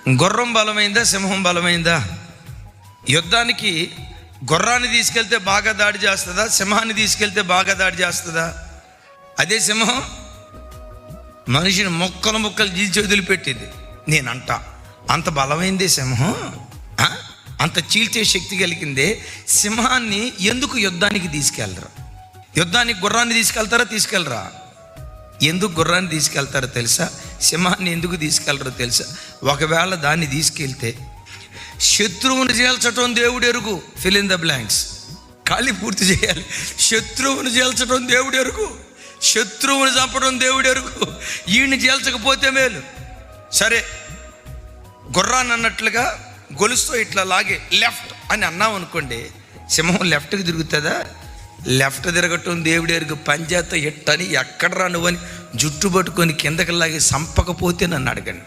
గుర్రం బలమైందా, సింహం బలమైందా? యుద్ధానికి గుర్రాన్ని తీసుకెళ్తే బాగా దాడి చేస్తుందా, సింహాన్ని తీసుకెళ్తే బాగా దాడి చేస్తుందా? అదే సింహం మనిషిని మొక్కలు మొక్కలు చీల్చి వదిలిపెట్టింది. నేనంట అంత బలమైందే సింహం, అంత చీల్చే శక్తి కలిగిందే. సింహాన్ని ఎందుకు యుద్ధానికి తీసుకెళ్ళరా? యుద్ధానికి గుర్రాన్ని తీసుకెళ్తారా? ఎందుకు గుర్రాన్ని తీసుకెళ్తారో తెలుసా? సింహాన్ని ఎందుకు తీసుకెళ్తారో తెలుసా? ఒకవేళ దాన్ని తీసుకెళ్తే శత్రువుని చేల్చటం దేవుడు ఎరుగు. ఫిల్ ఇన్ ద బ్లాంక్స్, ఖాళీ పూర్తి చేయాలి. శత్రువుని చేల్చడం దేవుడు ఎరుగు, శత్రువుని చంపడం దేవుడు ఎరుగు. ఈయన్ని చేల్చకపోతే మేలు. సరే, గుర్రాన్ని అన్నట్లుగా గొలుసుతో ఇట్లా లాగే లెఫ్ట్ అని అన్నాం అనుకోండి, సింహం లెఫ్ట్కి తిరుగుతుందా? లెఫ్ట్ తిరగటం దేవుడు ఎరుగు. పంజాతో ఎట్టని ఎక్కడ రానువని జుట్టు పట్టుకొని కిందకి లాగి సంపకపోతే నన్ను అడగండి.